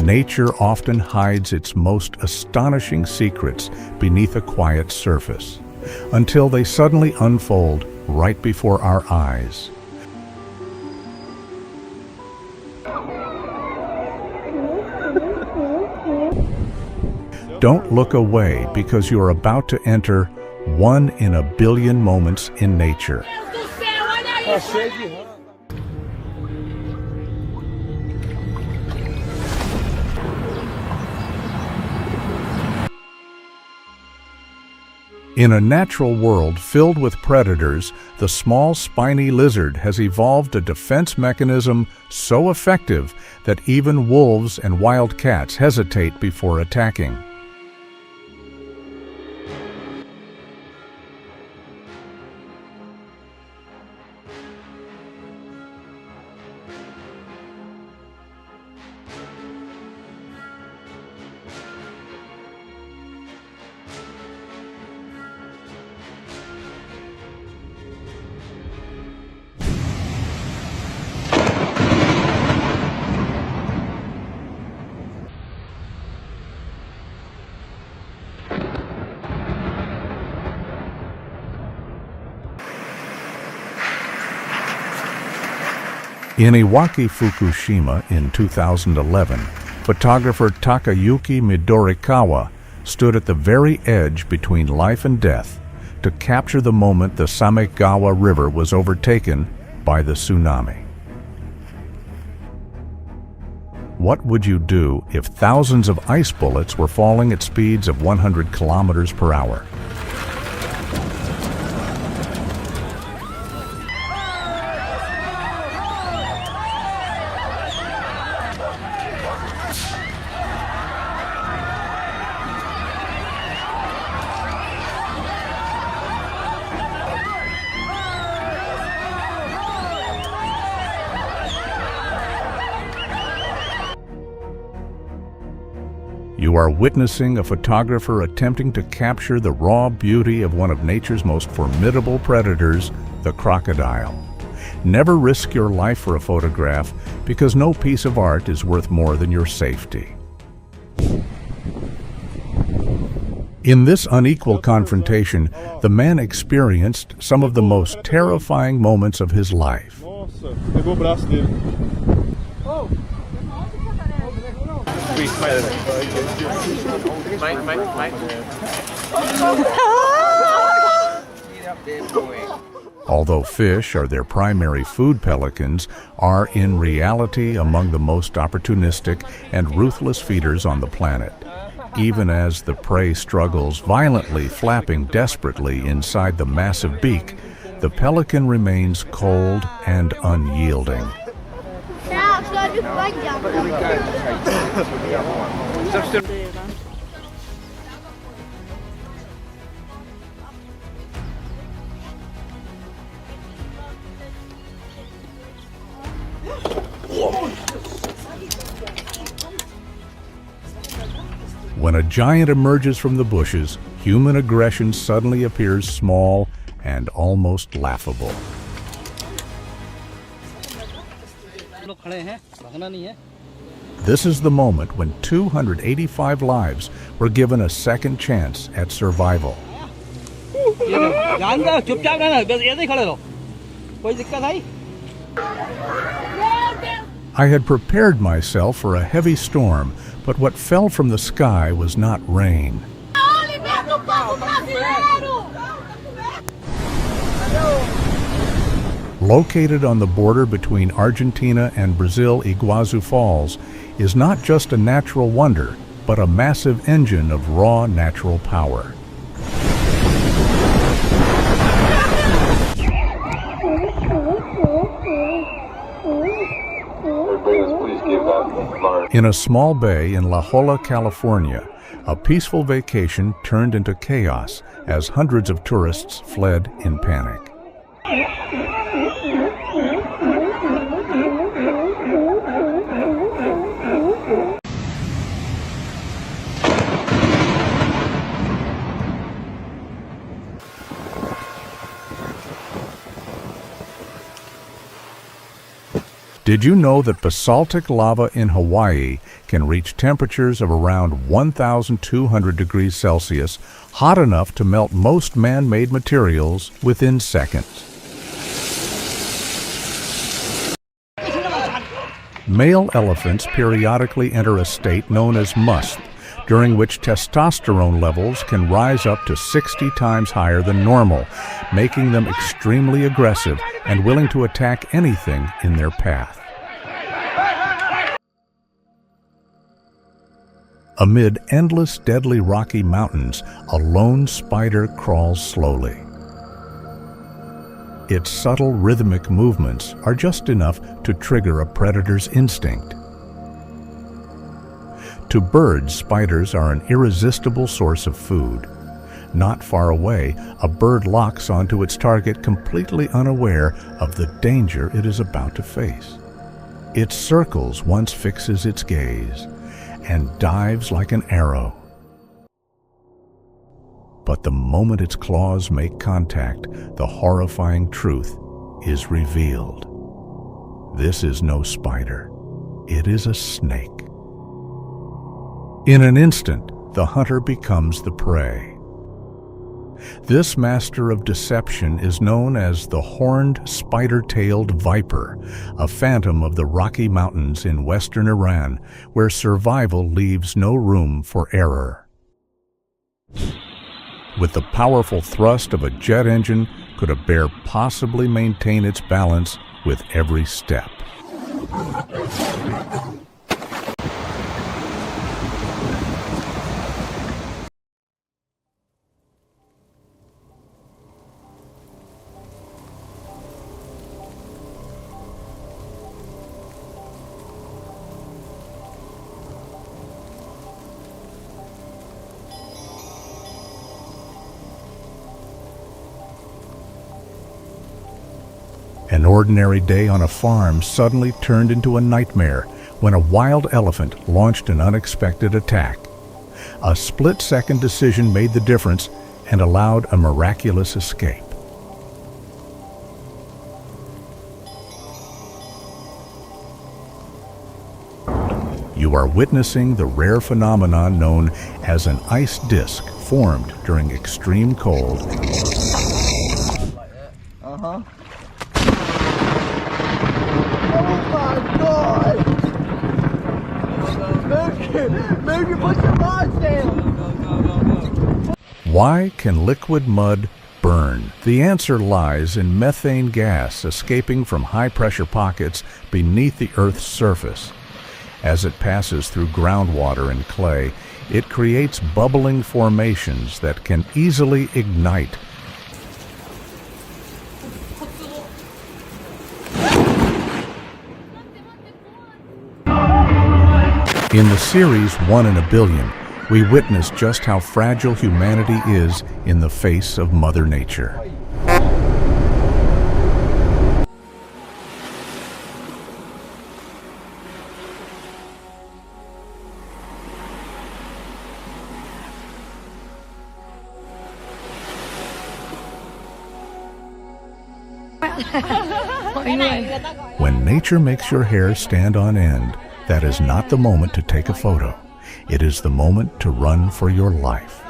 nature often hides its most astonishing secrets beneath a quiet surface, until they suddenly unfold right before our eyes. Don't look away, because you are about to enter one in a billion moments in nature. In a natural world filled with predators, the small spiny lizard has evolved a defense mechanism so effective that even wolves and wild cats hesitate before attacking. In Iwaki, Fukushima in 2011, photographer Takayuki Midorikawa stood at the very edge between life and death to capture the moment the Samegawa River was overtaken by the tsunami. What would you do if thousands of ice bullets were falling at speeds of 100 kilometers per hour? You are witnessing a photographer attempting to capture the raw beauty of one of nature's most formidable predators, the crocodile. Never risk your life for a photograph, because no piece of art is worth more than your safety. In this unequal confrontation, the man experienced some of the most terrifying moments of his life. Although fish are their primary food, pelicans are in reality among the most opportunistic and ruthless feeders on the planet. Even as the prey struggles violently, flapping desperately inside the massive beak, the pelican remains cold and unyielding. When a giant emerges from the bushes, human aggression suddenly appears small and almost laughable. This is the moment when 285 lives were given a second chance at survival. I had prepared myself for a heavy storm, but what fell from the sky was not rain. Located on the border between Argentina and Brazil, Iguazu Falls is not just a natural wonder, but a massive engine of raw natural power. In a small bay in La Jolla, California, a peaceful vacation turned into chaos as hundreds of tourists fled in panic. Did you know that basaltic lava in Hawaii can reach temperatures of around 1,200 degrees Celsius, hot enough to melt most man-made materials within seconds? Male elephants periodically enter a state known as musth, during which testosterone levels can rise up to 60 times higher than normal, making them extremely aggressive and willing to attack anything in their path. Amid endless deadly rocky mountains, a lone spider crawls slowly. Its subtle rhythmic movements are just enough to trigger a predator's instinct. To birds, spiders are an irresistible source of food. Not far away, a bird locks onto its target completely unaware of the danger it is about to face. It circles once fixes its gaze and dives like an arrow. But the moment its claws make contact, the horrifying truth is revealed. This is no spider. It is a snake. In an instant, the hunter becomes the prey. This master of deception is known as the horned spider-tailed viper, a phantom of the Rocky Mountains in western Iran, where survival leaves no room for error. With the powerful thrust of a jet engine, could a bear possibly maintain its balance with every step? An ordinary day on a farm suddenly turned into a nightmare when a wild elephant launched an unexpected attack. A split-second decision made the difference and allowed a miraculous escape. You are witnessing the rare phenomenon known as an ice disk formed during extreme cold. Oh my God! Make it put your box down! Why can liquid mud burn? The answer lies in methane gas escaping from high-pressure pockets beneath the Earth's surface. As it passes through groundwater and clay, it creates bubbling formations that can easily ignite. In the series 1 in a Billion, we witness just how fragile humanity is in the face of Mother Nature. When nature makes your hair stand on end, that is not the moment to take a photo. It is the moment to run for your life.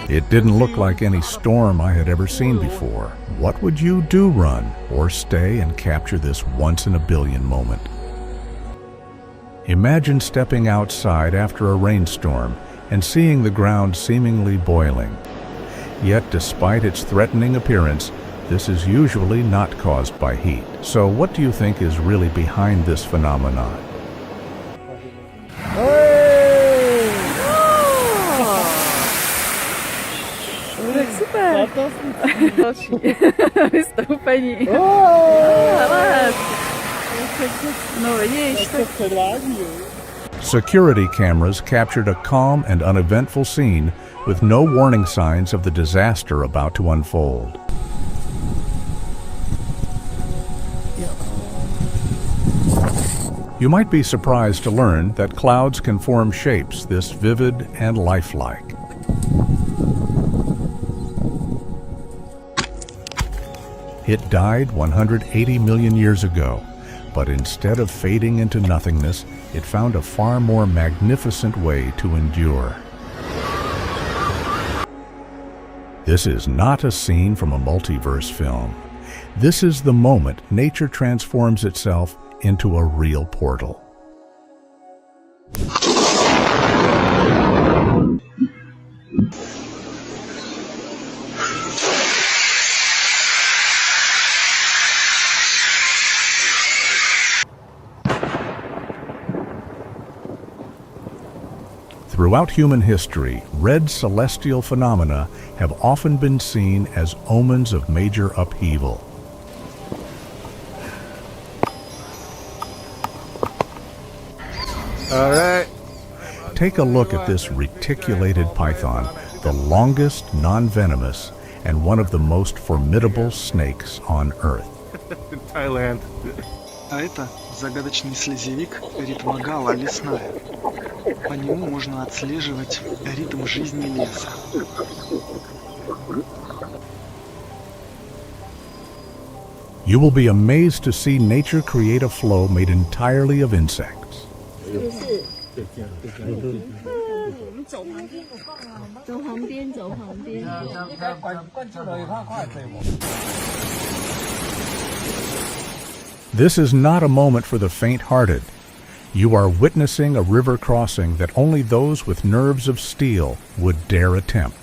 It didn't look like any storm I had ever seen before. What would you do, run or stay and capture this once-in-a-billion moment? Imagine stepping outside after a rainstorm and seeing the ground seemingly boiling. Yet, despite its threatening appearance, this is usually not caused by heat. So what do you think is really behind this phenomenon? Security cameras captured a calm and uneventful scene with no warning signs of the disaster about to unfold. You might be surprised to learn that clouds can form shapes this vivid and lifelike. It died 180 million years ago, but instead of fading into nothingness, it found a far more magnificent way to endure. This is not a scene from a multiverse film. This is the moment nature transforms itself into a real portal. Throughout human history, red celestial phenomena have often been seen as omens of major upheaval. All right. Take a look at this reticulated python, the longest non-venomous and one of the most formidable snakes on Earth. Thailand. А это загадочный слизевик ритмогала лесная. По нему можно отслеживать ритм жизни леса. You will be amazed to see nature create a flow made entirely of insects. This is not a moment for the faint-hearted. You are witnessing a river crossing that only those with nerves of steel would dare attempt.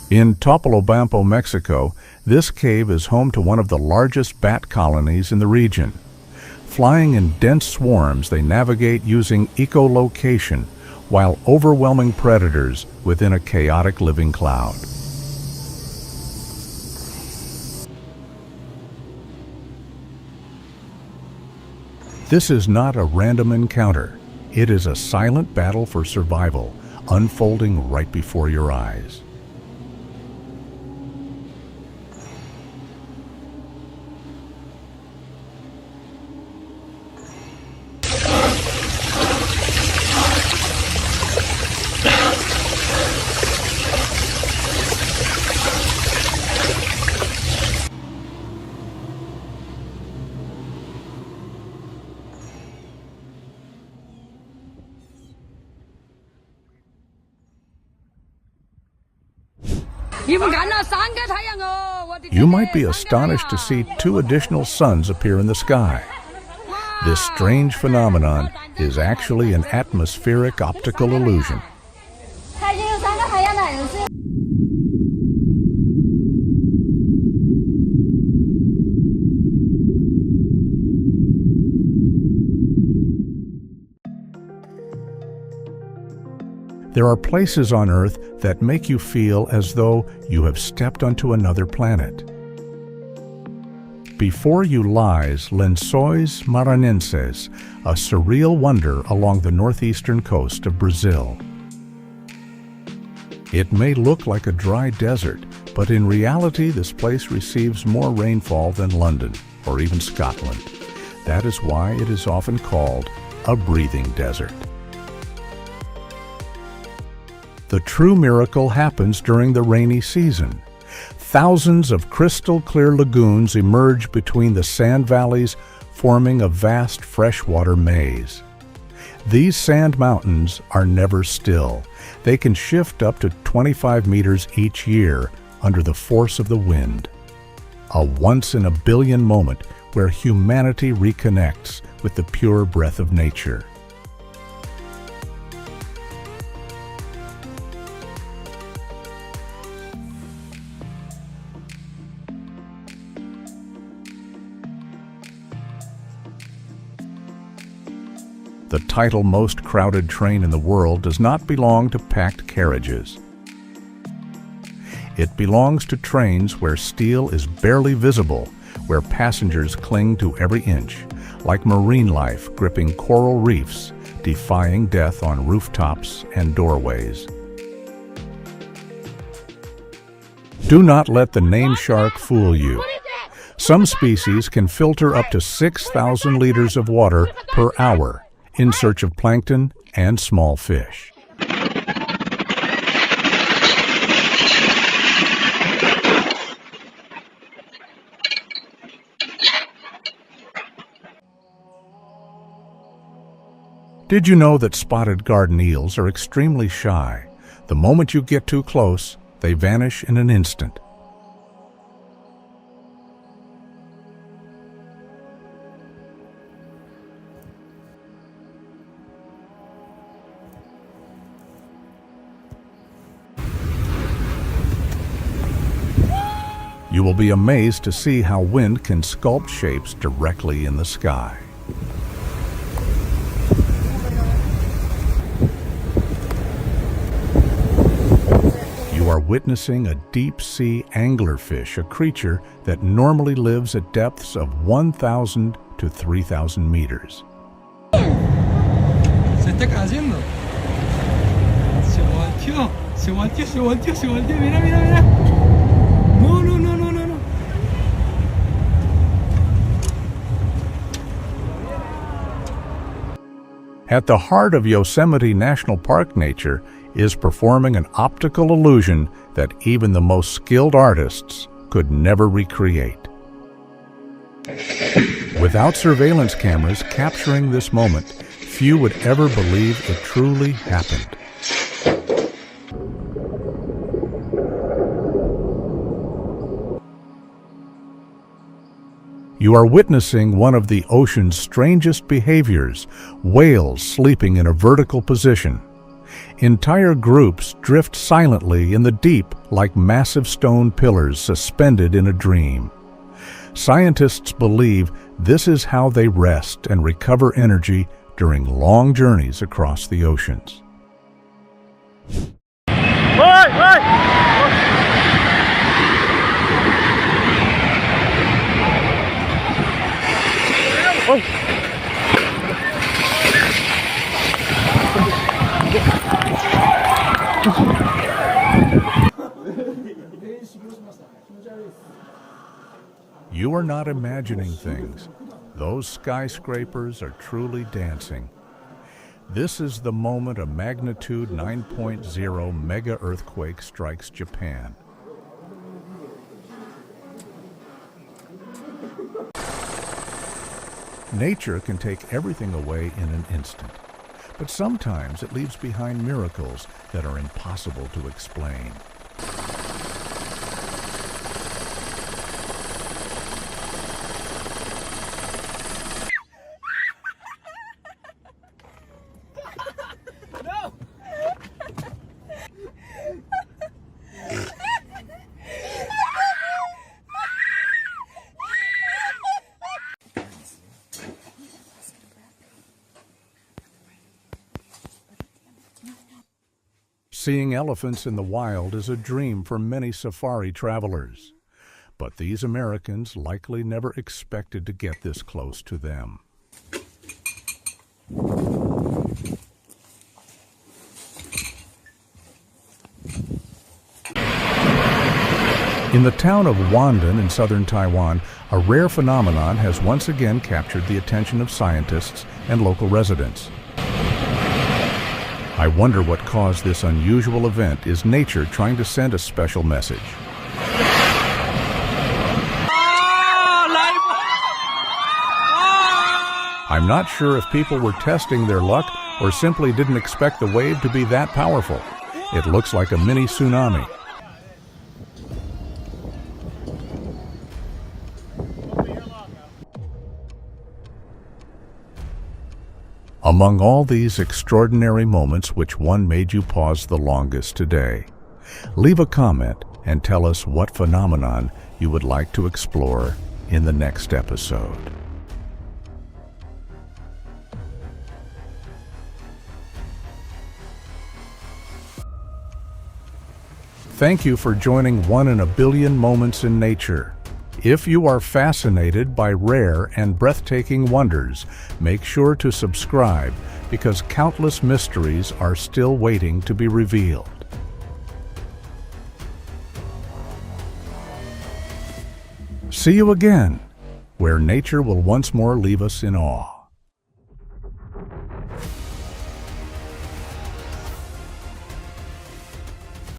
In Topolobampo, Mexico, this cave is home to one of the largest bat colonies in the region. Flying in dense swarms, they navigate using echolocation, while overwhelming predators within a chaotic living cloud. This is not a random encounter. It is a silent battle for survival, unfolding right before your eyes. You might be astonished to see 2 additional suns appear in the sky. This strange phenomenon is actually an atmospheric optical illusion. There are places on Earth that make you feel as though you have stepped onto another planet. Before you lies Lençóis Maranhenses, a surreal wonder along the northeastern coast of Brazil. It may look like a dry desert, but in reality this place receives more rainfall than London or even Scotland. That is why it is often called a breathing desert. The true miracle happens during the rainy season. Thousands of crystal-clear lagoons emerge between the sand valleys, forming a vast freshwater maze. These sand mountains are never still. They can shift up to 25 meters each year under the force of the wind. A once-in-a-billion moment where humanity reconnects with the pure breath of nature. The title most crowded train in the world does not belong to packed carriages. It belongs to trains where steel is barely visible, where passengers cling to every inch, like marine life gripping coral reefs, defying death on rooftops and doorways. Do not let the name shark fool you. Some species can filter up to 6,000 liters of water per hour in search of plankton and small fish. Did you know that spotted garden eels are extremely shy? The moment you get too close, they vanish in an instant. You will be amazed to see how wind can sculpt shapes directly in the sky. You are witnessing a deep-sea anglerfish, a creature that normally lives at depths of 1,000 to 3,000 meters. Se está cayendo. Se volteó, se volteó, se volteó, se volteó. Mira, mira, mira. No, no, no, no, no, no. At the heart of Yosemite National Park nature is performing an optical illusion that even the most skilled artists could never recreate. Without surveillance cameras capturing this moment, few would ever believe it truly happened. You are witnessing one of the ocean's strangest behaviors, whales sleeping in a vertical position. Entire groups drift silently in the deep like massive stone pillars suspended in a dream. Scientists believe this is how they rest and recover energy during long journeys across the oceans. You are not imagining things. Those skyscrapers are truly dancing. This is the moment a magnitude 9.0 mega earthquake strikes Japan. Nature can take everything away in an instant, but sometimes it leaves behind miracles that are impossible to explain. Seeing elephants in the wild is a dream for many safari travelers, but these Americans likely never expected to get this close to them. In the town of Wandan in southern Taiwan, a rare phenomenon has once again captured the attention of scientists and local residents. I wonder what caused this unusual event. Is nature trying to send a special message? I'm not sure if people were testing their luck or simply didn't expect the wave to be that powerful. It looks like a mini tsunami. Among all these extraordinary moments, which one made you pause the longest today? Leave a comment and tell us what phenomenon you would like to explore in the next episode. Thank you for joining One in a Billion Moments in Nature. If you are fascinated by rare and breathtaking wonders, make sure to subscribe because countless mysteries are still waiting to be revealed. See you again, where nature will once more leave us in awe.